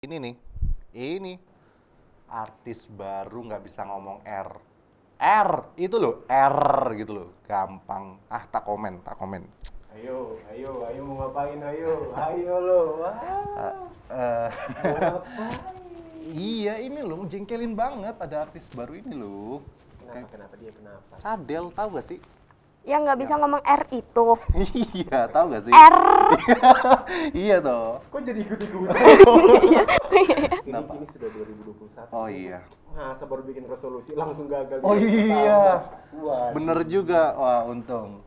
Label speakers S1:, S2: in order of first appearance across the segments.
S1: ini nih, ini artis baru nggak bisa ngomong R itu loh, R gitu loh, gampang. Tak komen.
S2: Ayo mau ngapain ayo lo. Mau ngapain?
S1: Iya ini loh, jengkelin banget ada artis baru ini loh.
S2: Kenapa dia kenapa?
S1: Cadel, tahu gak sih?
S3: Yang nggak bisa ngomong R itu.
S1: Iya, tahu gak sih?
S3: R.
S1: Iya toh.
S2: Kok jadi ikut-ikutan?
S1: Kenapa?
S2: Ini sudah 2021.
S1: Oh iya.
S2: Masa baru bikin resolusi langsung gagal.
S1: Oh iya.
S2: Wah.
S1: Bener juga. Wah, untung.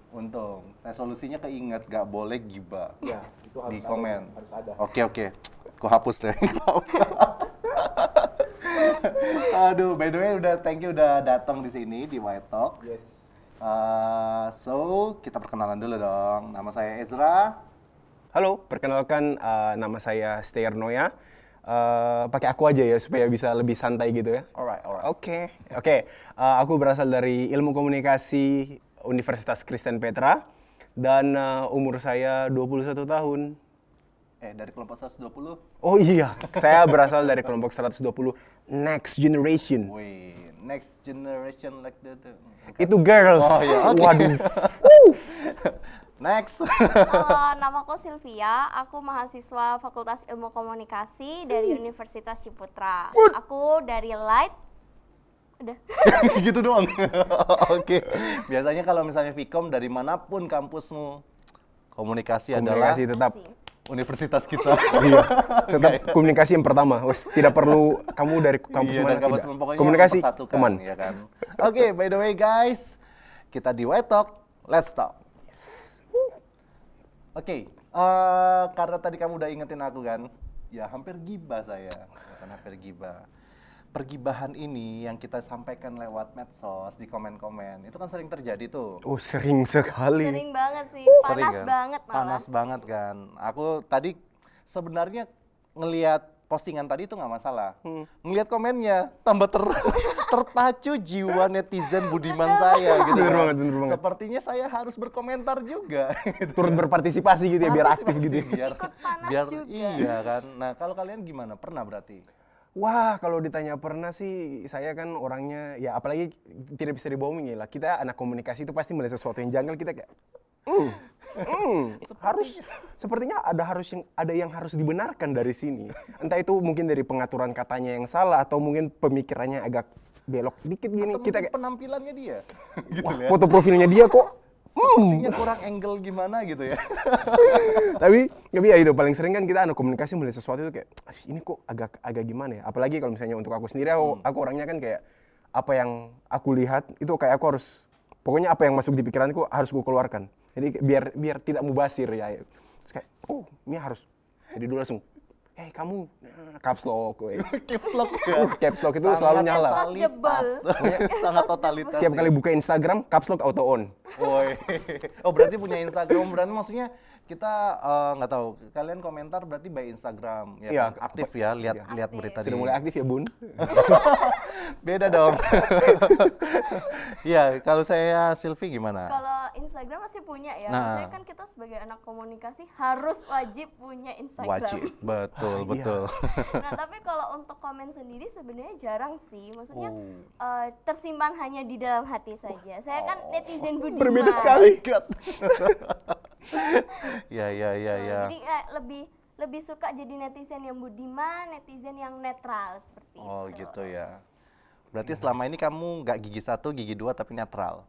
S1: Resolusinya keinget, gak boleh gibah.
S2: Ya, itu harus
S1: Di komen.
S2: Harus ada.
S1: Oke. Ku hapus deh. Aduh, by the way thank you udah datang di sini di White Talk.
S2: Yes.
S1: So, kita perkenalan dulu dong. Nama saya Ezra.
S4: Halo, perkenalkan nama saya Steyer Noya. Pakai aku aja ya supaya bisa lebih santai gitu ya.
S1: Alright.
S4: Oke. Aku berasal dari Ilmu Komunikasi Universitas Kristen Petra dan umur saya 21 tahun.
S1: Dari kelompok 120.
S4: Oh iya, saya berasal dari kelompok 120 Next Generation.
S1: Wih, next generation like that.
S4: Itu girls.
S1: Oh iya, oke.
S4: Waduh.
S1: Next.
S3: Namaku Sylvia, aku mahasiswa Fakultas Ilmu Komunikasi dari Universitas Ciputra. Aku dari Light. Udah.
S1: Gitu doang. Oke. Biasanya kalau misalnya Vkom dari manapun kampusmu, komunikasi adalah
S4: Komunikasi tetap.
S1: universitas kita.
S4: Iya, tetap komunikasi yang pertama. Tidak perlu kamu dari kampus
S1: Iya,
S4: mana,
S1: dan kampus
S4: tidak.
S1: pokoknya
S4: Komunikasi
S1: mempersatukan,
S4: teman.
S1: ya kan. Oke, by the way guys, kita di White Talk, let's talk. Oke, karena tadi kamu udah ingetin aku kan, ya hampir gibah saya, bukan hampir gibah. Pergibahan ini yang kita sampaikan lewat medsos di komen-komen, itu kan sering terjadi tuh.
S4: Oh, sering sekali.
S3: Sering banget sih,
S1: Sering
S3: panas
S1: kan?
S3: banget malah.
S1: Panas banget kan. Aku tadi sebenarnya ngelihat postingan tadi itu nggak masalah. Ngelihat komennya tambah terpacu jiwa netizen budiman saya gitu.
S4: Bener
S1: kan.
S4: banget.
S1: Sepertinya saya harus berkomentar juga. gitu
S4: Turut
S1: kan.
S4: berpartisipasi gitu ya, biar aktif
S1: Partisipasi,
S4: gitu ya.
S1: Biar,
S3: Ikut panas
S1: biar
S3: juga.
S1: iya kan. Nah kalau kalian gimana? Pernah berarti?
S4: Wah, kalau ditanya pernah sih, saya kan orangnya, ya apalagi tidak bisa dibohongin ya lah. Kita anak komunikasi itu pasti melihat sesuatu yang janggal, kita kayak, sepertinya ada yang harus dibenarkan dari sini. Entah itu mungkin dari pengaturan katanya yang salah, atau mungkin pemikirannya agak belok dikit gini.
S1: Atau
S4: Kita
S1: mungkin
S4: kayak,
S1: penampilannya dia? gitu
S4: wah,
S1: ya.
S4: foto profilnya dia kok.
S1: Sepertinya kurang angle gimana gitu ya.
S4: Tapi ya itu paling sering kan kita anak komunikasi melihat sesuatu itu kayak ini kok agak gimana ya, apalagi kalau misalnya untuk aku sendiri aku orangnya kan kayak apa yang aku lihat itu kayak aku harus pokoknya apa yang masuk di pikiranku harus gue keluarkan, jadi biar tidak mubasir ya. Terus kayak ini harus jadi dulu langsung kamu caps lock.
S1: Caps lock ya.
S4: Caps lock itu selalu nyala.
S1: Totalitas. Sangat totalitas.
S4: Tiap kali buka Instagram caps lock auto on.
S1: Woi. Oh berarti punya Instagram, berarti maksudnya kita nggak tahu kalian komentar berarti by Instagram ya
S4: Iya,
S1: kan? Aktif ya lihat berita
S4: Sudah
S1: di
S4: mulai aktif ya bun.
S1: beda dong. Iya kalau saya Sylvie gimana?
S3: Kalau Instagram pasti punya ya.
S1: Nah.
S3: Maksudnya kan kita sebagai anak komunikasi harus wajib punya Instagram.
S1: Wajib betul
S4: Iya.
S1: betul.
S3: Nah tapi kalau untuk komen sendiri sebenarnya jarang sih. Maksudnya
S1: Oh.
S3: tersimpan hanya di dalam hati saja. Saya kan netizen budiman.
S4: Berbeda sekali.
S1: Ya.
S3: Jadi lebih suka jadi netizen yang budiman, netizen yang netral seperti itu.
S1: Oh gitu ya. Berarti selama ini kamu nggak gigi 1, gigi 2 tapi netral.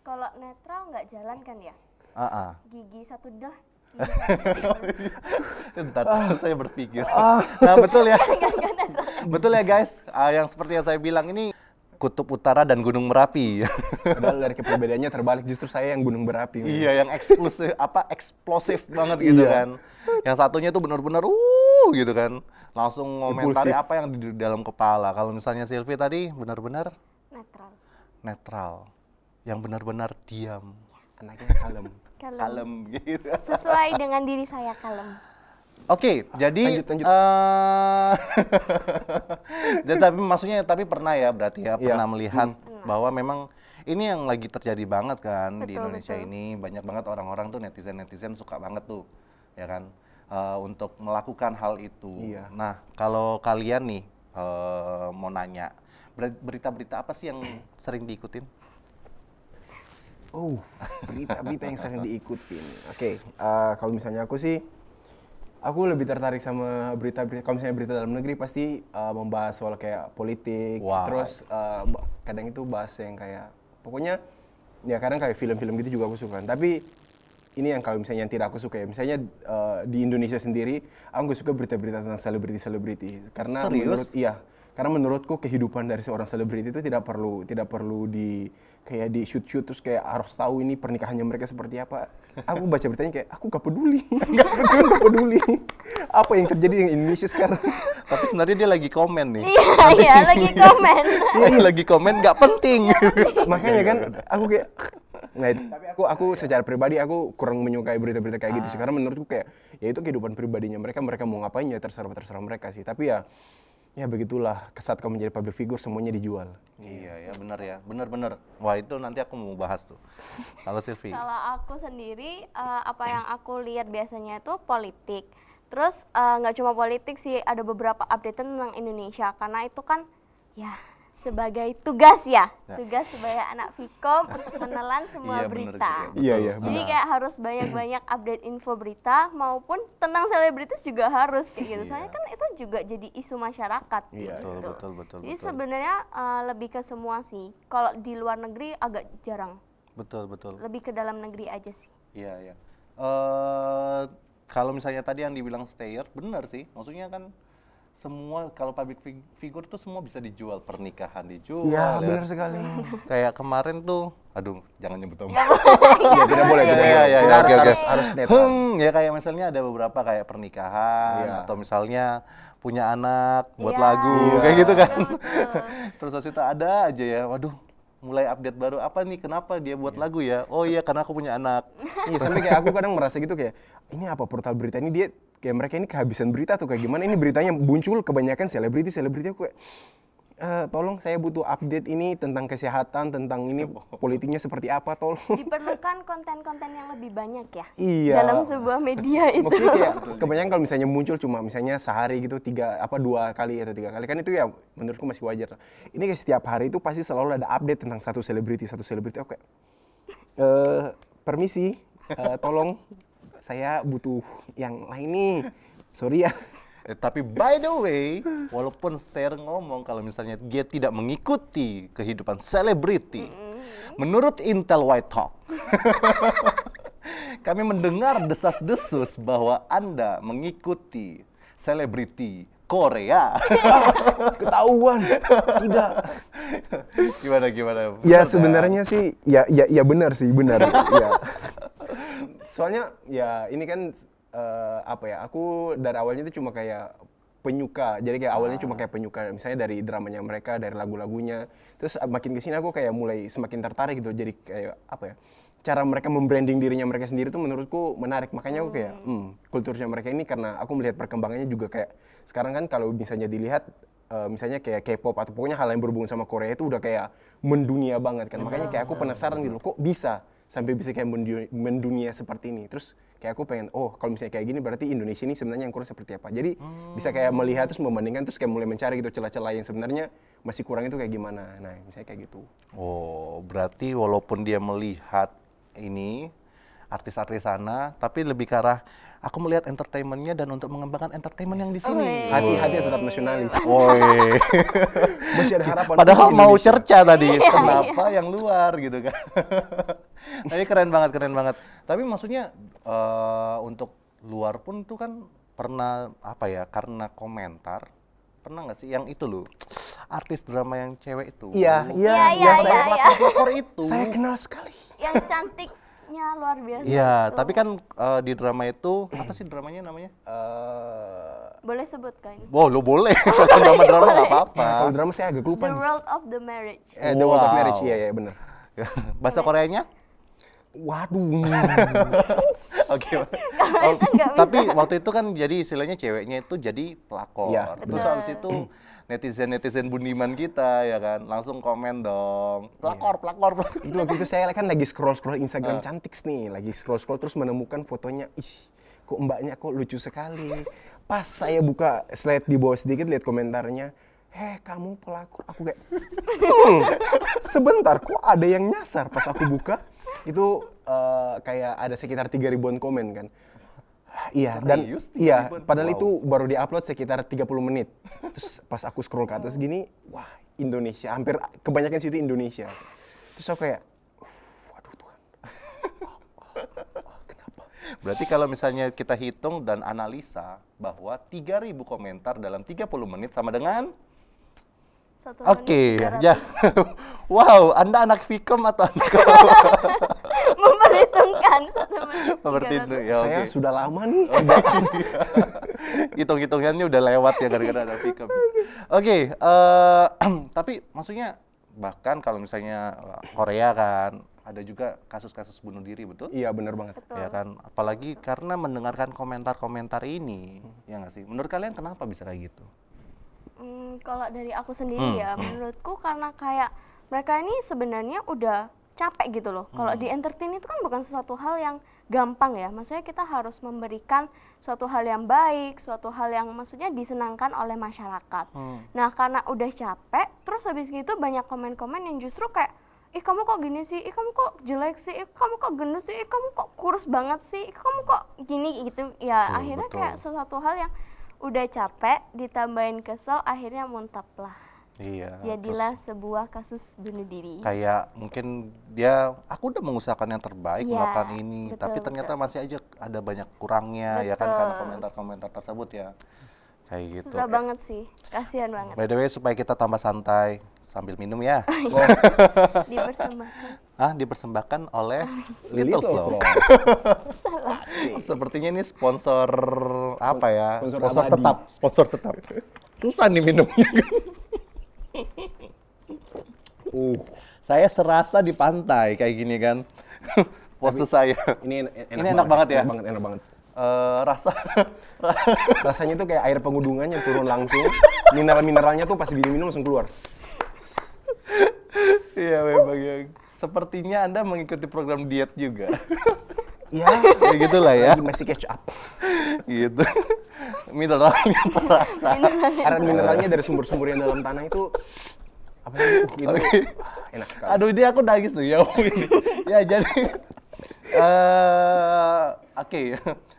S3: Kalau netral nggak jalan kan ya? Gigi 1 dah.
S1: Bentar, saya berpikir. Nah betul ya. Betul ya guys. Yang seperti yang saya bilang ini Kutub Utara dan Gunung Merapi.
S4: Padahal dari kepribadiannya terbalik, justru saya yang gunung berapi.
S1: Iya, yang eksplosif banget gitu kan. Yang satunya tuh benar-benar gitu kan. Langsung ngomentari
S4: Impulsif.
S1: apa yang di dalam kepala. Kalau misalnya Sylvie tadi benar-benar netral. Yang benar-benar diam.
S4: Anaknya kalem.
S1: Kalem gitu.
S3: Sesuai dengan diri saya kalem.
S1: Oke, jadi
S4: Lanjut.
S1: dan tapi pernah ya berarti ya
S4: Iya.
S1: pernah melihat bahwa memang ini yang lagi terjadi banget kan di
S3: Betul,
S1: Indonesia
S3: betul.
S1: ini, banyak banget orang-orang tuh netizen suka banget tuh, ya kan. untuk melakukan hal itu.
S4: Iya.
S1: Nah, kalau kalian nih mau nanya, berita-berita apa sih yang sering diikutin?
S4: Oh, berita-berita yang sering diikutin. Oke, kalau misalnya aku sih, aku lebih tertarik sama berita-berita. Kalau misalnya berita dalam negeri pasti membahas soal kayak politik,
S1: Wow.
S4: terus kadang itu bahas yang kayak, pokoknya ya kadang kayak film-film gitu juga aku suka. Tapi ini yang kalau misalnya yang tidak aku suka ya, misalnya di Indonesia sendiri, aku nggak suka berita-berita tentang selebriti-selebriti. Karena
S1: Serius?
S4: karena menurutku kehidupan dari seorang selebriti itu tidak perlu di kayak di shoot terus kayak harus tahu ini pernikahannya mereka seperti apa. Aku baca beritanya kayak aku gak peduli, gak peduli apa yang terjadi di Indonesia sekarang.
S1: Tapi sebenarnya dia lagi komen nih.
S3: Iya, lagi komen.
S1: Iya, lagi komen nggak penting.
S4: Makanya kan aku kayak nah, tapi aku secara pribadi aku kurang menyukai berita-berita kayak gitu sih, karena menurutku kayak ya itu kehidupan pribadinya mereka mau ngapain ya terserah mereka sih. Tapi ya begitulah, saat kamu menjadi public figure semuanya dijual.
S1: Iya ya, benar ya, benar. Wah, itu nanti aku mau bahas tuh. Kalau Silvi.
S3: Kalau aku sendiri, apa yang aku lihat biasanya itu politik. Terus nggak cuma politik sih, ada beberapa update tentang Indonesia. Karena itu kan ya sebagai tugas ya, tugas sebagai anak Vkom untuk menelan semua
S1: Iya, bener
S3: berita.
S1: juga.
S4: Iya,
S3: Jadi kayak harus banyak-banyak update info berita maupun tentang selebritis juga harus kayak gitu. Soalnya kan itu juga jadi isu masyarakat.
S4: Iya,
S3: gitu.
S1: Betul.
S3: Jadi sebenarnya lebih ke semua sih. Kalau di luar negeri agak jarang.
S1: Betul.
S3: Lebih ke dalam negeri aja sih.
S1: Iya. Kalau misalnya tadi yang dibilang stayer, benar sih. Maksudnya kan semua kalau public figure tuh semua bisa dijual, pernikahan dijual.
S4: Iya, benar sekali.
S1: Kayak kemarin tuh, aduh, jangan nyebut nama.
S4: Iya, tidak boleh, tidak boleh.
S1: Iya,
S4: Kita
S1: oke.
S4: harus netral.
S1: Ya kayak misalnya ada beberapa kayak pernikahan
S4: Iya.
S1: atau misalnya punya anak buat
S3: Iya.
S1: lagu
S4: Iya.
S1: kayak gitu kan.
S3: Betul.
S1: Terus habis itu ada aja ya, waduh, mulai update baru apa nih, kenapa dia buat lagu ya? Oh iya, karena aku punya anak.
S4: Iya, sampai kayak aku kadang merasa gitu kayak ini apa portal berita ini dia kayak mereka ini kehabisan berita tuh kayak gimana ini beritanya muncul kebanyakan selebriti aku kayak tolong saya butuh update ini tentang kesehatan, tentang ini politiknya seperti apa, tolong.
S3: Diperlukan konten-konten yang lebih banyak ya
S4: Iya.
S3: dalam sebuah media itu.
S4: Maksudnya kayak kebanyakan kalau misalnya muncul cuma misalnya sehari gitu 2 kali atau 3 kali kan itu ya menurutku masih wajar. Ini kayak setiap hari itu pasti selalu ada update tentang satu selebriti aku kayak permisi, tolong saya butuh yang lain nih, sorry ya.
S1: Tapi by the way, walaupun Stair ngomong kalau misalnya dia tidak mengikuti kehidupan selebriti, menurut Intel White Talk, kami mendengar desas-desus bahwa Anda mengikuti selebriti Korea.
S4: Ketahuan, tidak.
S1: Gimana?
S4: Ya sebenarnya sih, ya benar sih, benar. Ya. Soalnya ya ini kan apa ya? Aku dari awalnya itu cuma kayak penyuka. Jadi kayak awalnya cuma kayak penyuka. Misalnya dari dramanya mereka, dari lagu-lagunya. Terus makin kesini aku kayak mulai semakin tertarik gitu. Jadi kayak apa ya? Cara mereka membranding dirinya mereka sendiri tuh menurutku menarik. Makanya aku kayak kulturnya mereka ini karena aku melihat perkembangannya juga kayak sekarang kan kalau misalnya dilihat misalnya kayak K-pop atau pokoknya hal yang berhubungan sama Korea itu udah kayak mendunia banget kan. Makanya kayak aku penasaran gitu, kok bisa sampai bisa kayak mendunia seperti ini. Terus kayak aku pengen, oh kalau misalnya kayak gini berarti Indonesia ini sebenarnya yang kurang seperti apa. Jadi bisa kayak melihat terus membandingkan terus kayak mulai mencari gitu celah-celah yang sebenarnya masih kurang itu kayak gimana. Nah misalnya kayak gitu.
S1: Oh, berarti walaupun dia melihat ini artis-artis sana, tapi lebih ke arah aku melihat entertainmentnya dan untuk mengembangkan entertainment yang di sini.
S4: Hati-hati tetap nasionalis.
S1: Woi.
S4: Masih ada harapan.
S1: Padahal
S4: untuk
S1: mau
S4: Indonesia.
S1: cerca tadi, kenapa yang luar gitu kan? Tapi keren banget. Tapi maksudnya untuk luar pun tuh kan pernah apa ya? Karena komentar pernah nggak sih yang itu loh, artis drama yang cewek itu?
S4: Iya.
S1: Pelakor itu.
S4: Saya kenal sekali.
S3: Yang cantiknya luar biasa.
S1: Iya, tapi kan di drama itu apa sih dramanya namanya?
S3: Boleh sebut kan?
S1: Wow, lo boleh. Drama nggak apa-apa.
S4: Kalau drama saya agak lupa
S3: The
S4: nih.
S3: World of the Marriage.
S4: The World of
S1: Wow.
S4: Marriage, iya benar.
S1: Bahasa Koreanya?
S4: Waduh.
S1: Oke.
S3: Nggak bisa.
S1: Tapi waktu itu kan jadi istilahnya ceweknya itu jadi pelakor.
S4: Iya,
S1: Terus
S3: betul.
S1: habis itu netizen Bundiman kita ya kan, langsung komen dong, pelakor.
S4: Itu waktu itu saya kan lagi scroll Instagram cantik nih, lagi scroll terus menemukan fotonya, ih kok mbaknya kok lucu sekali. Pas saya buka slide di bawah sedikit lihat komentarnya, kamu pelakor. Aku kayak, sebentar kok ada yang nyasar. Pas aku buka itu kayak ada sekitar 3.000-an komen kan. Iya, dan
S1: Serius?
S4: iya,
S1: 3.000-an?
S4: padahal
S1: Wow.
S4: itu baru diupload sekitar 30 menit. Terus pas aku scroll ke atas gini, wah Indonesia, hampir kebanyakan situ Indonesia. Terus aku kayak, waduh Tuhan. Kenapa?
S1: Berarti kalau misalnya kita hitung dan analisa bahwa 3.000 komentar dalam 30 menit sama dengan
S3: 1
S1: Oke,
S3: menit 300.
S1: ya. Wow, Anda anak Vkom atau anak
S3: Memperhitungkan 1 menit
S1: Memperhitungkan,
S3: 300.
S1: ya,
S4: Saya
S1: oke.
S4: sudah lama nih.
S1: Hitung-hitungannya udah lewat ya gara-gara ada Vkom. Oke, tapi maksudnya bahkan kalau misalnya Korea kan ada juga kasus-kasus bunuh diri, betul?
S4: Iya benar banget.
S3: Betul.
S1: Ya kan, apalagi karena mendengarkan komentar-komentar ini, ya nggak sih? Menurut kalian kenapa bisa kayak gitu?
S3: Kalau dari aku sendiri ya, menurutku karena kayak mereka ini sebenarnya udah capek gitu loh. Kalau di entertain itu kan bukan sesuatu hal yang gampang ya. Maksudnya kita harus memberikan suatu hal yang baik, suatu hal yang maksudnya disenangkan oleh masyarakat. Nah karena udah capek, terus habis gitu banyak komen-komen yang justru kayak, ih kamu kok gini sih, ih kamu kok jelek sih, ih kamu kok gendut sih, ih kamu kok kurus banget sih, ih kamu kok gini gitu. Ya
S1: Betul,
S3: akhirnya
S1: betul.
S3: kayak sesuatu hal yang udah capek, ditambahin kesel, akhirnya muntap lah.
S1: Iya.
S3: Jadilah sebuah kasus bunuh diri.
S1: Kayak mungkin dia, aku udah mengusahakan yang terbaik
S3: Iya,
S1: melakukan ini,
S3: betul,
S1: tapi ternyata
S3: betul.
S1: masih aja ada banyak kurangnya ya kan
S3: Betul.
S1: karena komentar-komentar tersebut ya. Kayak gitu.
S3: Susah banget sih, kasihan banget.
S1: By the way, supaya kita tambah santai sambil minum ya.
S3: Dipersembahkan.
S1: Dipersembahkan oleh Little Flow. Sepertinya ini sponsor apa ya?
S4: Sponsor
S1: Sponsor
S4: abadi.
S1: tetap, sponsor tetap. Susah nih minumnya. Saya serasa di pantai kayak gini kan. Pose saya.
S4: Ini
S1: Ini enak banget ya?
S4: Enak banget.
S1: Rasa
S4: Rasanya tuh kayak air pengudungannya turun langsung. Mineral-mineralnya tuh pas diminum langsung keluar.
S1: iya memang ya. Sepertinya Anda mengikuti program diet juga.
S4: Iya,
S1: Kayak gitulah ya.
S4: lagi masih catch up.
S1: Gitu. Mineralnya terasa.
S4: Karena mineralnya dari sumber-sumber yang dalam tanah itu apa lagi? Itu enak sekali.
S1: Aduh, ini aku nangis tuh ya. Ya jadi oke.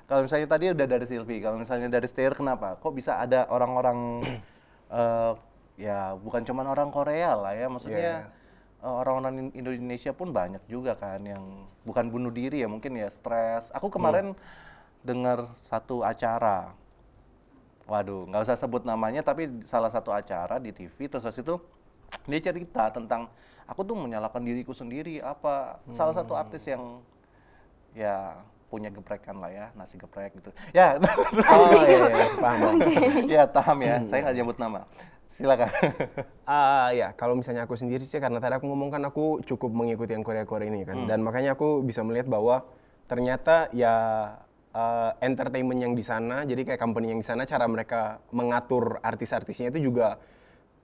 S1: Kalau misalnya tadi udah dari Silvi, kalau misalnya dari Stair kenapa? Kok bisa ada orang-orang ya bukan cuma orang Korea lah ya, maksudnya orang-orang Indonesia pun banyak juga kan yang bukan bunuh diri ya, mungkin ya stres. Aku kemarin dengar satu acara. Waduh, nggak usah sebut namanya, tapi salah satu acara di TV, terus habis itu dia cerita tentang aku tuh menyalahkan diriku sendiri apa. Salah satu artis yang ya punya geprekan lah ya, nasi geprek gitu. Ya,
S4: Oh iya, paham.
S1: ya paham ya. Saya nggak nyebut nama. Silakan.
S4: Ya, kalau misalnya aku sendiri sih karena tadi aku ngomong kan aku cukup mengikuti yang Korea-Korea ini kan. Dan makanya aku bisa melihat bahwa ternyata ya entertainment yang di sana, jadi kayak company yang di sana cara mereka mengatur artis-artisnya itu juga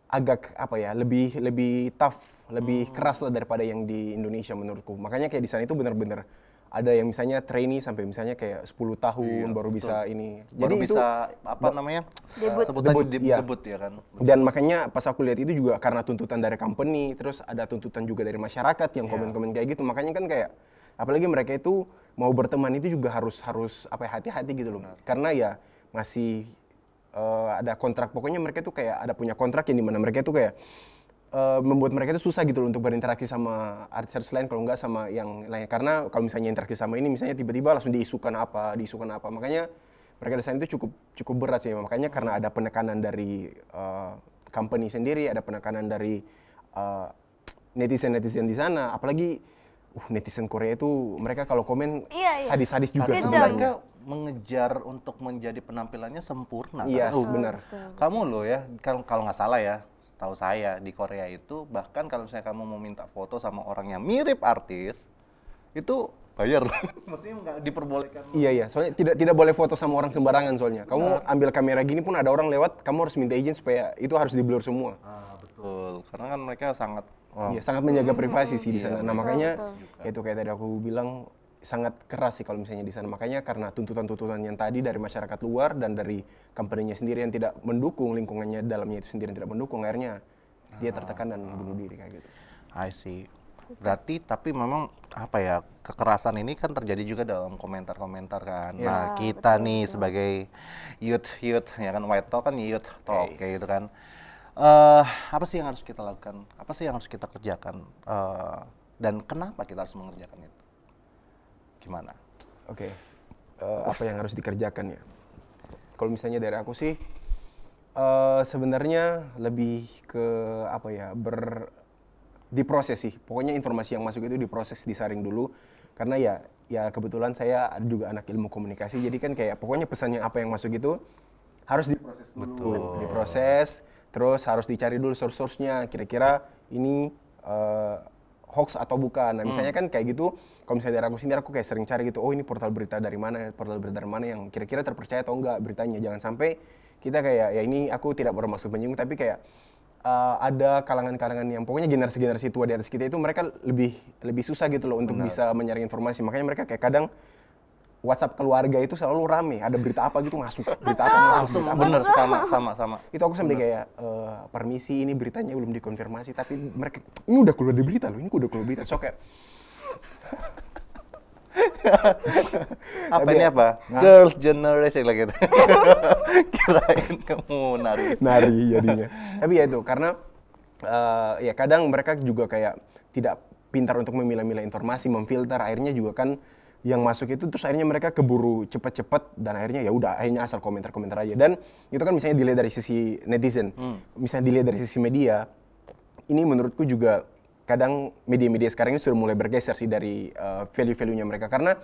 S4: agak apa ya, lebih tough, lebih keras lah daripada yang di Indonesia menurutku. Makanya kayak di sana itu benar-benar ada yang misalnya trainee sampai misalnya kayak 10 tahun baru bisa ini.
S1: Baru
S4: Jadi itu
S1: bisa apa namanya?
S3: Debut.
S1: Sebutan
S4: Debut, iya.
S1: debut ya kan.
S4: dan makanya pas aku lihat itu juga karena tuntutan dari company, terus ada tuntutan juga dari masyarakat yang
S1: Iya.
S4: komen-komen kayak gitu. Makanya kan kayak apalagi mereka itu mau berteman itu juga harus apa ya, hati-hati gitu loh. Karena ya masih ada kontrak, pokoknya mereka itu kayak ada punya kontrak yang dimana mereka itu kayak membuat mereka itu susah gitu loh untuk berinteraksi sama artis lain kalau nggak sama yang lain. Karena kalau misalnya interaksi sama ini misalnya tiba-tiba langsung diisukan apa. Makanya mereka di sana itu cukup berat sih. Makanya karena ada penekanan dari company sendiri, ada penekanan dari netizen di sana. Apalagi netizen Korea itu mereka kalau komen
S3: Iya, iya.
S4: sadis-sadis juga
S1: Karena
S3: Kejam.
S4: sebenarnya.
S1: mereka mengejar untuk menjadi penampilannya sempurna.
S4: Iya,
S1: kan?
S4: benar.
S1: Kamu loh ya, kalau nggak salah ya, tahu saya di Korea itu bahkan kalau misalnya kamu mau minta foto sama orang yang mirip artis, itu bayar. Maksudnya nggak diperbolehkan.
S4: Iya, soalnya tidak boleh foto sama orang sembarangan soalnya. Kamu ambil kamera gini pun ada orang lewat, kamu harus minta izin supaya itu harus di blur semua.
S1: Betul, karena kan mereka sangat
S4: Iya, sangat menjaga privasi sih di sana. Nah, makanya itu kayak tadi aku bilang sangat keras sih kalau misalnya di sana. Makanya karena tuntutan-tuntutan yang tadi dari masyarakat luar dan dari company-nya sendiri yang tidak mendukung, lingkungannya dalamnya itu sendiri yang tidak mendukung, akhirnya dia tertekan dan bunuh diri kayak gitu.
S1: I see. Berarti tapi memang apa ya, kekerasan ini kan terjadi juga dalam komentar-komentar kan.
S4: Yes.
S1: Nah, kita nih sebagai youth ya kan, White Talk kan youth talk kayak gitu kan. Apa sih yang harus kita lakukan? Apa sih yang harus kita kerjakan? Dan kenapa kita harus mengerjakan itu? Gimana?
S4: Oke. Apa yang harus dikerjakan ya? Kalau misalnya dari aku sih sebenarnya lebih ke apa ya, diproses sih. Pokoknya informasi yang masuk itu diproses, disaring dulu. Karena ya kebetulan saya juga anak ilmu komunikasi, jadi kan kayak pokoknya pesannya apa yang masuk itu harus diproses dulu.
S1: Betul.
S4: Diproses, terus harus dicari dulu source-nya. Kira-kira ini hoax atau bukan. Nah, misalnya kan kayak gitu, kalau misalnya dari aku sendiri aku kayak sering cari gitu, oh ini portal berita dari mana yang kira-kira terpercaya atau enggak beritanya. Jangan sampai kita kayak, ya ini aku tidak bermaksud menyinggung, tapi kayak ada kalangan-kalangan yang pokoknya generasi-generasi tua di atas kita itu mereka lebih susah gitu loh untuk bisa menyaring informasi. Makanya mereka kayak kadang WhatsApp keluarga itu selalu rame, ada berita apa gitu masuk, berita apa masuk, berita apa
S1: Bener,
S4: masuk.
S1: sama.
S4: Itu aku sampai kayak, permisi ini beritanya belum dikonfirmasi, tapi mereka, ini udah keluar di berita loh, ini udah keluar berita. So kayak,
S1: Apa ini apa? Girls Generation lah gitu. Kirain kamu
S4: nari jadinya. Tapi ya itu, karena ya kadang mereka juga kayak tidak pintar untuk memilah-milah informasi, memfilter, akhirnya juga kan yang masuk itu terus akhirnya mereka keburu cepet-cepet dan akhirnya ya udah akhirnya asal komentar-komentar aja. Dan itu kan misalnya dilihat dari sisi netizen, misalnya dilihat dari sisi media, ini menurutku juga kadang media-media sekarang ini sudah mulai bergeser sih dari value-value-nya mereka, karena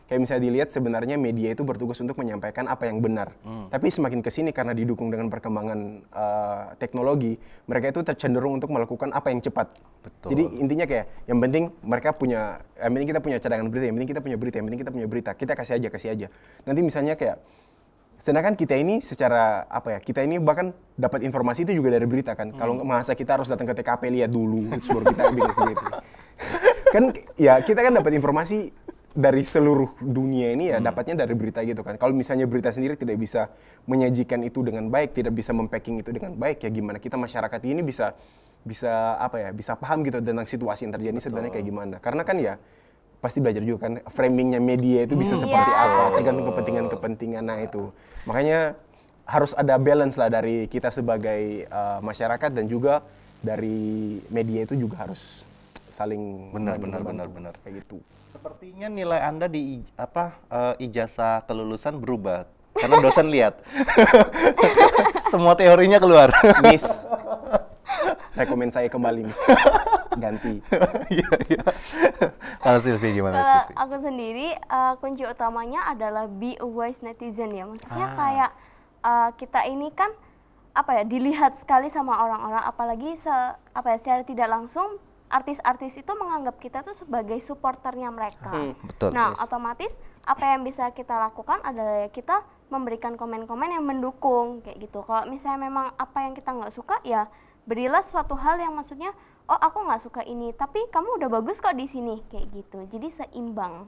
S4: kayak misalnya dilihat sebenarnya media itu bertugas untuk menyampaikan apa yang benar. Tapi semakin kesini karena didukung dengan perkembangan teknologi, mereka itu tercenderung untuk melakukan apa yang cepat.
S1: Betul.
S4: Jadi intinya kayak yang penting yang penting kita punya cadangan berita, yang penting kita punya berita, kita kasih aja. Nanti misalnya kayak, sedangkan kita ini secara apa ya, kita ini bahkan dapat informasi itu juga dari berita kan. Kalau masa kita harus datang ke TKP lihat dulu, terus baru kita bikin sendiri. Kan ya kita kan dapat informasi dari seluruh dunia ini ya, dapatnya dari berita gitu kan. Kalau misalnya berita sendiri tidak bisa menyajikan itu dengan baik, tidak bisa mempacking itu dengan baik, ya gimana kita masyarakat ini bisa apa ya, bisa paham gitu tentang situasi yang terjadi sebenarnya kayak gimana. Karena kan ya pasti belajar juga kan framingnya media itu bisa seperti apa, tergantung kepentingan. Nah itu makanya harus ada balance lah dari kita sebagai masyarakat dan juga dari media itu juga harus saling
S1: benar
S4: kayak gitu.
S1: Sepertinya nilai Anda di ijazah kelulusan berubah karena dosen lihat. Semua teorinya keluar.
S4: Miss, rekomen saya kembali, Miss. Ganti.
S1: Iya. Kalau Silvi gimana,
S3: Kalau
S1: Silvi?
S3: aku sendiri, kunci utamanya adalah be a wise netizen ya. Maksudnya kayak kita ini kan apa ya, dilihat sekali sama orang-orang, apalagi secara tidak langsung artis-artis itu menganggap kita tuh sebagai supporternya mereka.
S1: Betul.
S3: Nah, otomatis apa yang bisa kita lakukan adalah kita memberikan komen-komen yang mendukung kayak gitu. Kalau misalnya memang apa yang kita nggak suka, ya berilah suatu hal yang maksudnya, oh aku nggak suka ini, tapi kamu udah bagus kok di sini kayak gitu. Jadi seimbang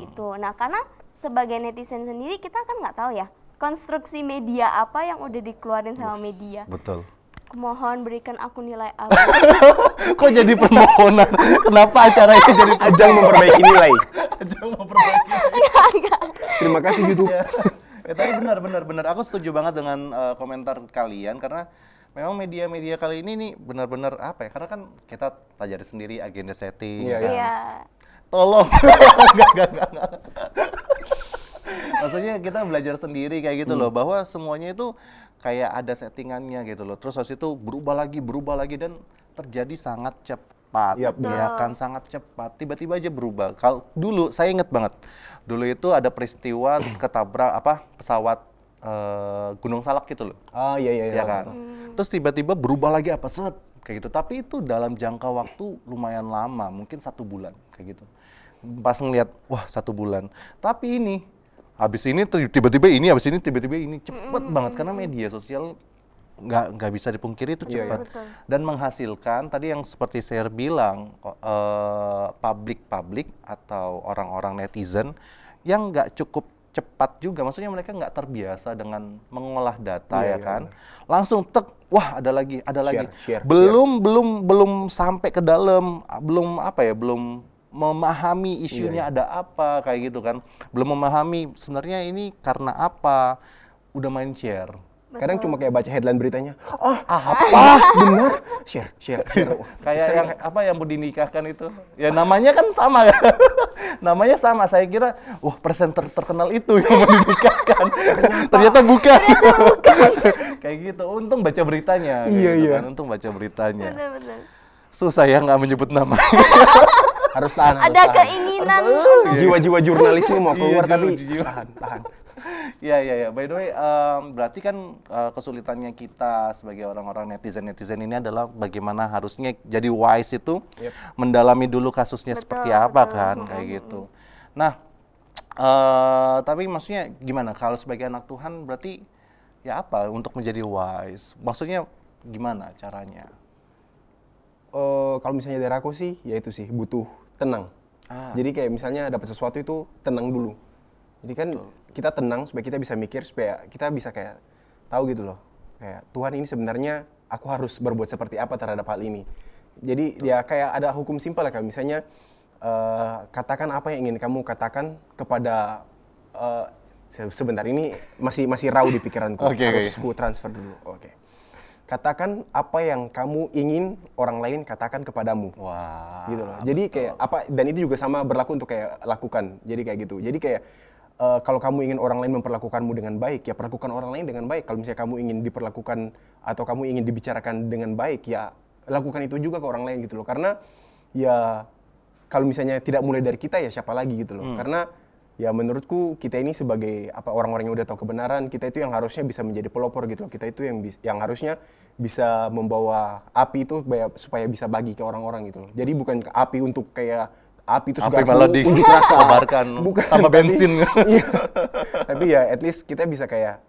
S3: gitu. Nah, karena sebagai netizen sendiri kita kan nggak tahu ya konstruksi media apa yang udah dikeluarin sama media.
S1: Betul.
S3: Kumohon berikan aku nilai A.
S1: Kok jadi permohonan? Kenapa acaranya jadi
S4: Ajang memperbaiki nilai.
S1: ajang memperbaiki?
S4: Terima kasih YouTube.
S1: Tapi benar. Aku setuju banget dengan komentar kalian karena memang media-media kali ini nih benar-benar apa ya? Karena kan kita pelajari sendiri agenda setting.
S4: Iya,
S1: kan?
S3: Iya.
S1: Tolong. Enggak. Maksudnya kita belajar sendiri kayak gitu loh, bahwa semuanya itu kayak ada settingannya gitu loh. Terus habis itu berubah lagi dan terjadi sangat cepat.
S4: Iya,
S1: Ya kan, sangat cepat. Tiba-tiba aja berubah. Kalau dulu saya inget banget. Dulu itu ada peristiwa ketabrak pesawat Gunung Salak gitu loh.
S4: Oh iya.
S1: Ya kan. Terus tiba-tiba berubah lagi set kayak gitu. Tapi itu dalam jangka waktu lumayan lama, mungkin 1 bulan kayak gitu. Pas ngeliat, wah 1 bulan. Tapi ini, habis ini tiba-tiba ini, habis ini tiba-tiba ini, cepet banget karena media sosial nggak bisa dipungkiri itu
S4: Iya,
S1: cepat
S3: betul.
S1: dan menghasilkan tadi yang seperti saya bilang publik atau orang-orang netizen yang nggak cukup cepat juga, maksudnya mereka nggak terbiasa dengan mengolah data
S4: Iya,
S1: ya
S4: iya,
S1: kan, langsung tek, wah ada lagi,
S4: Share.
S1: belum sampai ke dalam, belum apa ya, belum memahami isunya ada apa kayak gitu kan, belum memahami sebenarnya ini karena apa, udah main share.
S4: Kadang cuma kayak baca headline beritanya, apa benar, share.
S1: Kayak yang apa yang mau dinikahkan itu, ya namanya kan sama kan, namanya sama. Saya kira, wah presenter terkenal itu yang mau dinikahkan, ternyata bukan. Kayak gitu. Untung baca beritanya.
S4: Iya,
S1: gitu
S4: iya.
S1: kan. Untung baca beritanya.
S3: Benar-benar.
S1: Susah ya nggak menyebut nama.
S4: Harus tahan.
S3: Ada keinginan.
S4: Jiwa-jiwa jurnalisme mau keluar
S1: Iya,
S4: tapi
S1: jiwa-jiwa.
S4: tahan.
S1: Iya. By the way, berarti kan kesulitannya kita sebagai orang-orang netizen ini adalah bagaimana harusnya jadi wise itu mendalami dulu kasusnya
S3: Betul,
S1: seperti apa
S3: betul.
S1: kan, kayak gitu. Nah, tapi maksudnya gimana? Kalau sebagai anak Tuhan berarti ya apa untuk menjadi wise? Maksudnya gimana caranya?
S4: Kalau misalnya dari aku sih, ya itu sih butuh tenang. Jadi kayak misalnya dapat sesuatu itu tenang dulu. Jadi kan kita tenang supaya kita bisa mikir, supaya kita bisa kayak tahu gitu loh. Kayak Tuhan ini sebenarnya aku harus berbuat seperti apa terhadap hal ini. Jadi ya kayak ada hukum simpel lah, kayak misalnya katakan apa yang ingin kamu katakan kepada sebentar ini masih raw di pikiranku. Harus ku transfer dulu. Oke. Katakan apa yang kamu ingin orang lain katakan kepadamu.
S1: Wah.
S4: Gitu loh. Jadi kayak apa, dan itu juga sama berlaku untuk kayak lakukan. Jadi kayak gitu. Jadi kayak kalau kamu ingin orang lain memperlakukanmu dengan baik, ya perlakukan orang lain dengan baik. Kalau misalnya kamu ingin diperlakukan atau kamu ingin dibicarakan dengan baik, ya lakukan itu juga ke orang lain gitu loh. Karena ya kalau misalnya tidak mulai dari kita, ya siapa lagi gitu loh. Karena ya menurutku kita ini sebagai orang-orang yang udah tahu kebenaran, kita itu yang harusnya bisa menjadi pelopor gitu loh. Kita itu yang harusnya bisa membawa api itu supaya bisa bagi ke orang-orang gitu loh. Jadi bukan api untuk kayak api itu
S1: Api
S4: segala
S1: malah
S4: unjuk rasa,
S1: dikobarkan sama bensin.
S4: Iya. Tapi ya at least kita bisa kayak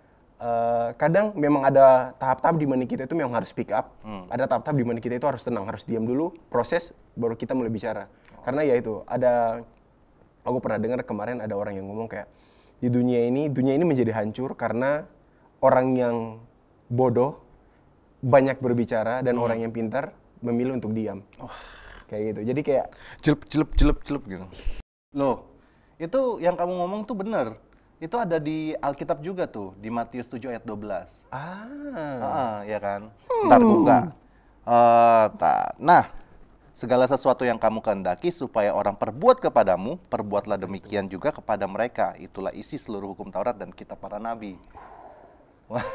S4: kadang memang ada tahap-tahap di mana kita itu memang harus speak up. Ada tahap-tahap di mana kita itu harus tenang, harus diam dulu, proses baru kita mulai bicara. Karena ya itu aku pernah dengar kemarin ada orang yang ngomong kayak di dunia ini menjadi hancur karena orang yang bodoh banyak berbicara dan orang yang pintar memilih untuk diam. Kayak gitu. Jadi kayak
S1: Celup gitu. Loh, itu yang kamu ngomong tuh bener. Itu ada di Alkitab juga tuh, di Matius 7 ayat 12. Ya kan? Ntar buka. Nah, segala sesuatu yang kamu kehendaki supaya orang perbuat kepadamu, perbuatlah demikian juga kepada mereka. Itulah isi seluruh hukum Taurat dan kitab para nabi. Wah,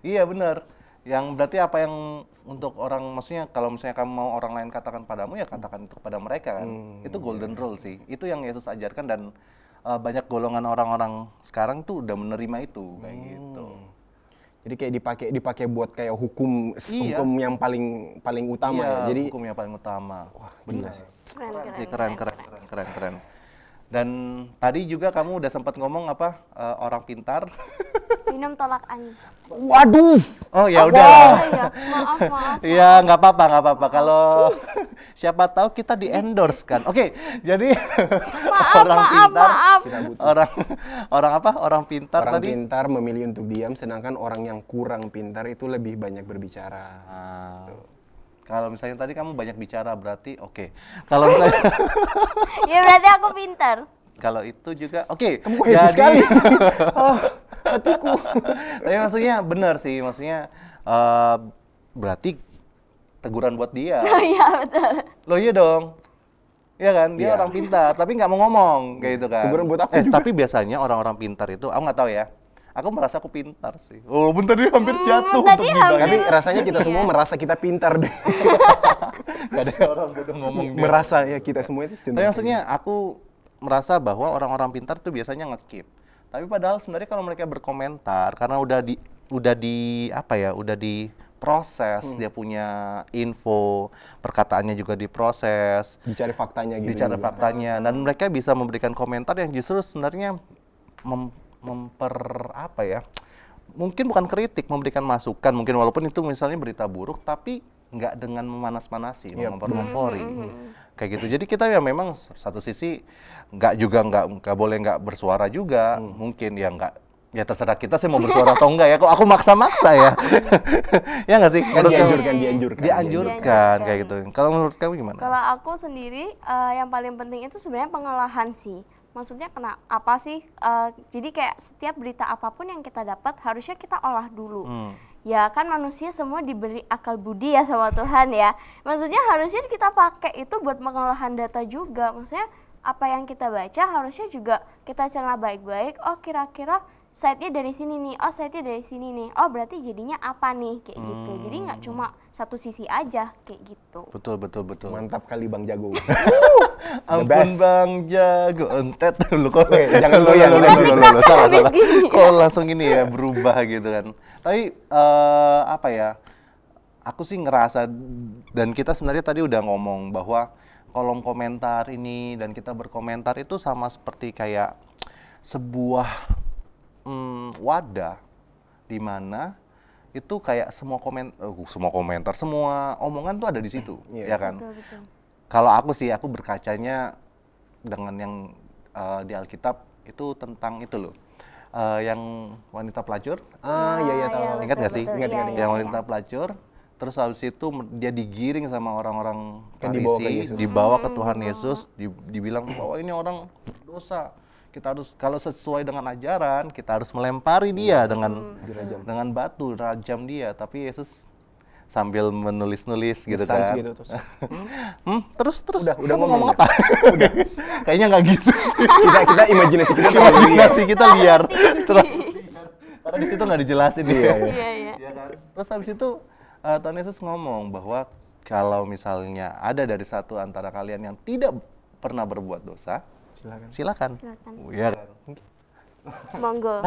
S1: iya bener. Yang berarti apa yang untuk orang, maksudnya kalau misalnya kamu mau orang lain katakan padamu, ya katakan itu kepada mereka kan. Itu golden rule sih. Itu yang Yesus ajarkan dan banyak golongan orang-orang sekarang tuh udah menerima itu kayak gitu.
S4: Jadi kayak dipakai buat kayak hukum yang paling utama
S1: Iya,
S4: ya. Jadi
S1: hukum yang paling utama. Wah,
S4: gila sih.
S1: Keren. Dan tadi juga kamu udah sempat ngomong apa orang pintar.
S3: Minum tolak angin.
S4: Waduh.
S1: Oh ya
S3: Oh
S1: udah.
S3: iya, maaf.
S1: Iya, nggak apa-apa. Kalau siapa tahu kita di endorse kan. Oke, jadi orang pintar,
S4: Kita butuh.
S1: orang pintar
S4: Orang
S1: tadi.
S4: pintar memilih untuk diam, sedangkan orang yang kurang pintar itu lebih banyak berbicara.
S1: Kalau misalnya tadi kamu banyak bicara berarti oke. Kalau misalnya
S3: Ya berarti aku pintar.
S1: kalau itu juga oke.
S4: Kamu kok happy sekali. Hatiku.
S1: Tapi maksudnya benar sih, maksudnya berarti teguran buat dia.
S3: Iya betul.
S1: Loh iya dong. Iya kan, dia
S4: Iya.
S1: orang pintar, tapi nggak mau ngomong kayak gitu kan.
S4: Teguran buat aku juga.
S1: Tapi biasanya orang-orang pintar itu, aku nggak tahu ya. Aku merasa aku pintar sih. Oh, bentar dia hampir jatuh
S3: tadi
S1: untuk
S3: hampir.
S4: Tapi rasanya kita semua merasa kita pintar deh.
S1: Gak ada orang bodoh ngomong.
S4: Merasa ya kita semua itu
S1: Tapi
S4: cenderung.
S1: maksudnya aku merasa bahwa orang-orang pintar tuh biasanya nge-keep. Tapi padahal sebenarnya kalau mereka berkomentar karena udah di proses, dia punya info, perkataannya juga diproses,
S4: Dicari faktanya gitu.
S1: dicari
S4: juga.
S1: faktanya, dan mereka bisa memberikan komentar yang justru sebenarnya apa ya? Mungkin bukan kritik, memberikan masukan, mungkin walaupun itu misalnya berita buruk, tapi nggak dengan memanas-manasi, mempor-mempori, kayak gitu. Jadi kita ya memang satu sisi nggak boleh nggak bersuara juga, mungkin ya nggak. Ya terserah kita sih mau bersuara atau enggak ya. Kok aku maksa-maksa ya? Ya nggak sih?
S4: Kan dianjurkan.
S1: Dianjurkan kayak gitu. Kalau menurut kamu gimana?
S3: Kalau aku sendiri yang paling penting itu sebenarnya pengolahan sih. Maksudnya apa sih? Jadi kayak setiap berita apapun yang kita dapat harusnya kita olah dulu. Ya kan manusia semua diberi akal budi ya sama Tuhan ya. Maksudnya harusnya kita pakai itu buat pengolahan data juga. Maksudnya apa yang kita baca harusnya juga kita cerna baik-baik. Oh kira-kira site-nya dari sini nih, oh site-nya dari sini nih, oh berarti jadinya apa nih, kayak gitu. Jadi nggak cuma satu sisi aja, kayak gitu.
S1: Betul.
S4: Mantap kali Bang Jago.
S1: Ampun
S4: best.
S1: Bang Jago, entet lu kok.
S4: Jangan loyal,
S1: Salah. Kok langsung gini ya berubah gitu kan. Tapi apa ya? Aku sih ngerasa, dan kita sebenarnya tadi udah ngomong bahwa kolom komentar ini dan kita berkomentar itu sama seperti kayak sebuah wadah di mana itu kayak semua komentar, semua omongan tuh ada di situ, ya kan?
S3: Betul.
S1: Kalau aku sih, aku berkacanya dengan yang di Alkitab itu tentang itu loh, yang wanita pelacur.
S4: Iya tahu.
S1: Ingat nggak sih?
S3: Ingat.
S1: Yang wanita pelacur. Terus habis itu dia digiring sama orang-orang
S4: Kan dibawa ke
S1: Farisi,
S4: Yesus.
S1: dibawa ke Tuhan Yesus, dibilang bahwa ini orang berdosa. Kita harus, kalau sesuai dengan ajaran, kita harus melempari dia dengan batu, rajam dia. Tapi Yesus sambil menulis-nulis gitu
S4: Sans
S1: kan.
S4: gitu, terus.
S1: Terus
S4: Udah
S1: kamu
S4: ngomong
S1: apa? Kayaknya nggak gitu sih.
S4: kita imajinasi kita terlalu liar.
S1: Imajinasi kita liar. Karena di situ nggak dijelasin dia.
S3: Iya.
S1: Ya kan? Terus habis itu Tuhan Yesus ngomong bahwa kalau misalnya ada dari satu antara kalian yang tidak pernah berbuat dosa, silakan. Iya kan? Monggo.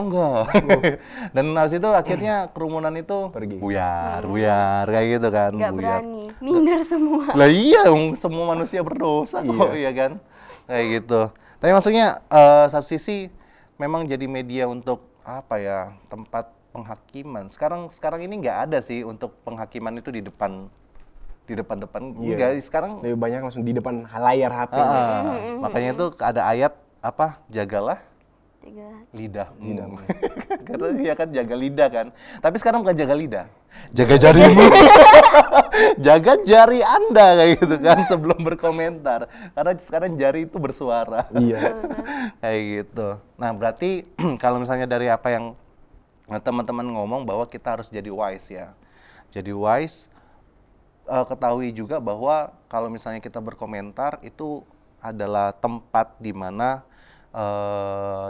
S1: Dan habis itu akhirnya kerumunan itu
S4: Pergi.
S1: buyar kayak gitu kan.
S3: Nggak
S1: buyar.
S3: berani, minder semua.
S1: Lah iya, semua manusia berdosa kok, iya kan? Kayak gitu. Tapi maksudnya satu sisi memang jadi media untuk apa ya, tempat penghakiman. Sekarang ini nggak ada sih untuk penghakiman itu di depan enggak. Sekarang
S4: Lebih banyak langsung di depan layar HP.
S1: makanya itu ada ayat apa? Jagalah
S3: Tiga.
S1: lidahmu. Karena dia kan jaga lidah kan. Tapi sekarang bukan jaga lidah. Jaga jarimu. Jaga jari Anda kayak gitu kan sebelum berkomentar. Karena sekarang jari itu bersuara.
S4: Iya.
S1: Kayak gitu. Nah, berarti kalau misalnya dari apa yang teman-teman ngomong bahwa kita harus jadi wise ya. Jadi wise, ketahui juga bahwa kalau misalnya kita berkomentar itu adalah tempat di mana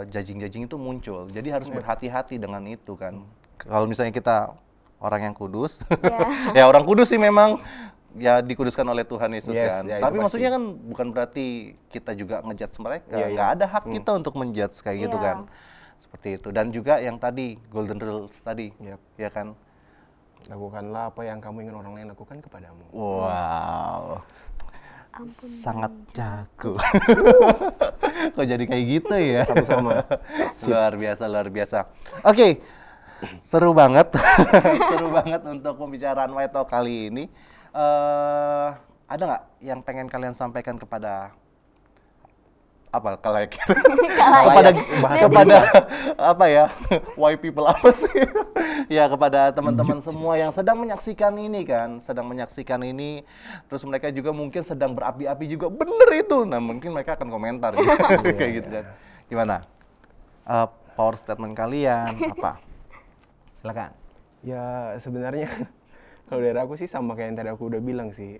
S1: judging-judging itu muncul. Jadi harus berhati-hati dengan itu kan. Kalau misalnya kita orang yang kudus, ya orang kudus sih memang ya dikuduskan oleh Tuhan Yesus kan.
S4: Ya,
S1: tapi
S4: pasti.
S1: maksudnya kan bukan berarti kita juga ngejudge mereka. Nggak ada hak kita untuk menjudge kayak gitu kan. Seperti itu. Dan juga yang tadi golden rules tadi, ya kan.
S4: Lakukanlah apa yang kamu ingin orang lain lakukan kepadamu.
S1: Wow. Sangat jago. Kok jadi kayak gitu ya?
S4: Sama-sama.
S1: Luar biasa. Oke. Seru banget. Seru banget untuk pembicaraan White Talk kali ini. Ada nggak yang pengen kalian sampaikan kepada apa kepada apa ya, why people apa sih ya, kepada teman-teman semua yang sedang menyaksikan ini, terus mereka juga mungkin sedang berapi-api juga, bener itu, nah mungkin mereka akan komentar gitu. Kayak gitu kan. Gimana power statement kalian apa? Silakan.
S4: Ya sebenarnya kalau dari aku sih sama kayak yang tadi aku udah bilang sih,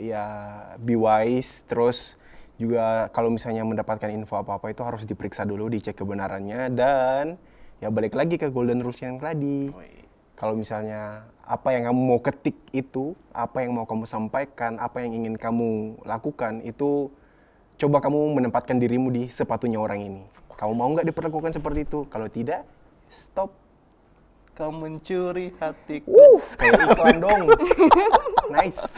S4: ya be wise, terus juga kalau misalnya mendapatkan info apa-apa itu harus diperiksa dulu, dicek kebenarannya, dan ya balik lagi ke golden rules yang tadi. Kalau misalnya apa yang kamu mau ketik itu, apa yang mau kamu sampaikan, apa yang ingin kamu lakukan, itu coba kamu menempatkan dirimu di sepatunya orang ini. Kamu mau nggak diperlakukan seperti itu? Kalau tidak, stop.
S1: kau mencuri hatiku.
S4: Kayak iklan dong. Nice.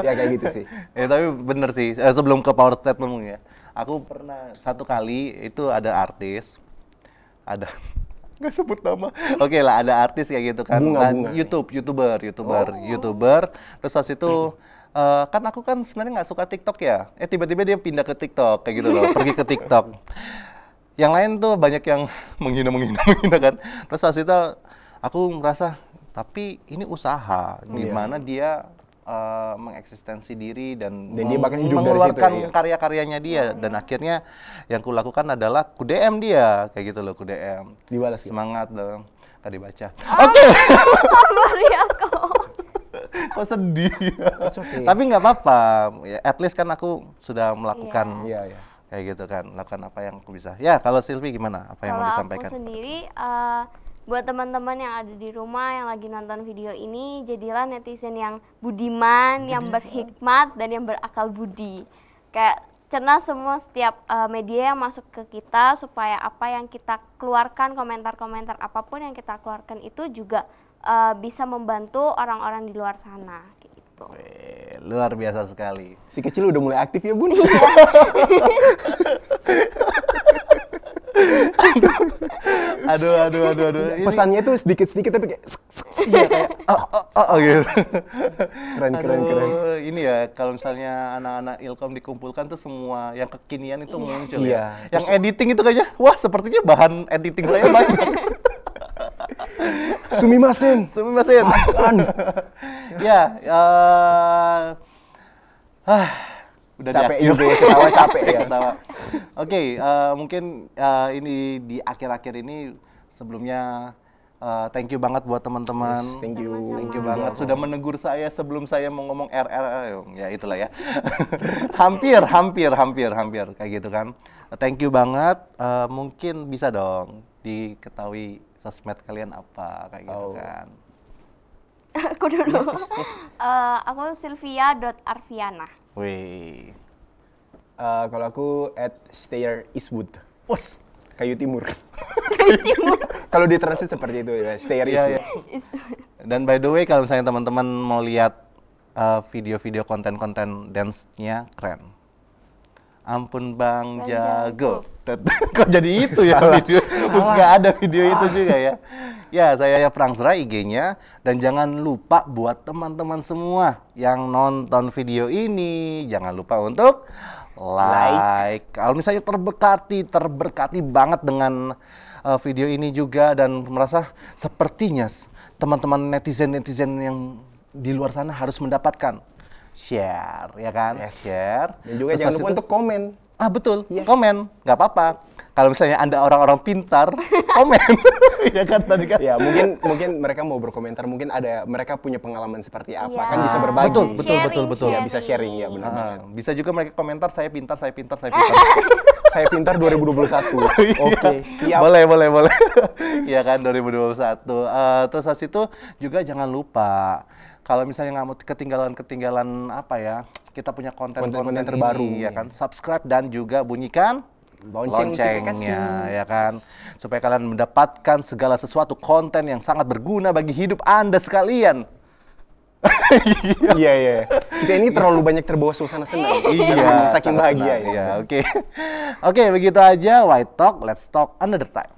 S4: Ya kayak gitu sih.
S1: Tapi bener sih, sebelum ke power statement ya, aku pernah satu kali itu ada artis, ada nggak sebut nama, oke lah, ada artis kayak gitu kan,
S4: Bunga.
S1: youtuber, terus pas itu kan aku kan sebenarnya nggak suka TikTok ya, tiba-tiba dia pindah ke TikTok kayak gitu loh, pergi ke TikTok. Yang lain tuh banyak yang menghina kan, terus pas itu aku merasa tapi ini usaha, gimana dia mengeksistensi diri dan
S4: dia bahkan hidup dari situ
S1: mengeluarkan
S4: ya.
S1: karya-karyanya dia, dan akhirnya yang kulakukan adalah ku DM dia kayak gitu loh, ku DM
S4: Dibalas gitu?
S1: semangat dong, tadi baca.
S3: Oke. Sorry aku.
S1: Kok sedih?
S4: okay.
S1: Tapi nggak apa-apa, ya, at least kan aku sudah melakukan
S4: Iya.
S1: kayak gitu kan, lakukan apa yang aku bisa. Ya, kalau Silvi gimana? Apa yang mau
S3: Kalau
S1: disampaikan?
S3: aku sendiri, buat teman-teman yang ada di rumah yang lagi nonton video ini, jadilah netizen yang budiman, yang berhikmat, dan yang berakal budi. Kayak cerna semua setiap media yang masuk ke kita, supaya apa yang kita keluarkan, komentar-komentar apapun yang kita keluarkan itu juga bisa membantu orang-orang di luar sana. Gitu.
S1: Luar biasa sekali.
S4: Si kecil udah mulai aktif ya, Bun.
S1: Aduh. Ini
S4: Pesannya tuh sedikit-sedikit tapi kayak
S1: iya kayak gitu.
S4: keren.
S1: Aduh, ini ya kalau misalnya anak-anak Ilkom dikumpulkan tuh semua yang kekinian itu muncul ya.
S4: Iya.
S1: Yang editing itu kayaknya, wah sepertinya bahan editing saya banyak.
S4: Sumimasen.
S1: Makan. Ya, udah
S4: Capek
S1: di akhir.
S4: juga ya, ketawa capek ya.
S1: Ketawa. Oke, mungkin ini di akhir-akhir ini sebelumnya thank you banget buat teman-teman.
S4: Yes, thank you.
S1: Thank you banget sudah menegur saya sebelum saya mau ngomong ya itulah ya. hampir kayak gitu kan. Thank you banget. Mungkin bisa dong diketahui sosmed kalian apa kayak gitu kan.
S3: Aku dulu. Aku Sylvia.Arviana.
S1: Wih.
S4: Kalau aku @Stayer Eastwood.
S1: Wes.
S4: Kayu Timur. Kalau di transit seperti itu ya, Stayer
S1: Iya,
S4: Eastwood.
S1: iya. Dan by the way kalau misalnya teman-teman mau lihat video-video konten-konten dance-nya keren. Ampun Bang Jago. Kok jadi itu ya video? Nggak ada video itu juga ya. Ya, saya Frangsra IG-nya, dan jangan lupa buat teman-teman semua yang nonton video ini, jangan lupa untuk like. Kalau misalnya terberkati banget dengan video ini juga dan merasa sepertinya teman-teman netizen yang di luar sana harus mendapatkan, share ya kan?
S4: Yes.
S1: Share.
S4: Dan juga jangan lupa untuk komen.
S1: Betul,
S4: Yes.
S1: komen, nggak apa-apa. Kalau misalnya Anda orang-orang pintar, komen. Ya kan tadi kan?
S4: Ya, mungkin mereka mau berkomentar, mungkin mereka punya pengalaman seperti apa,
S3: Iya.
S4: kan bisa berbagi.
S1: Betul.
S4: Ya, bisa sharing ya, benar.
S1: Bisa juga mereka komentar saya pintar.
S4: Saya pintar 2021. Oke, siap.
S1: Boleh. Iya kan 2021. Terus habis itu juga jangan lupa kalau misalnya nggak mau ketinggalan apa ya, kita punya konten-konten
S4: terbaru.
S1: ya kan, subscribe dan juga bunyikan loncengnya ya kan, supaya kalian mendapatkan segala sesuatu konten yang sangat berguna bagi hidup Anda sekalian.
S4: Iya. Kita ini terlalu banyak terbawa suasana senang.
S1: Iya,
S4: Saking
S1: sangat
S4: bahagia
S1: senang.
S4: ya.
S1: Oke, begitu aja White Talk. Let's talk another time.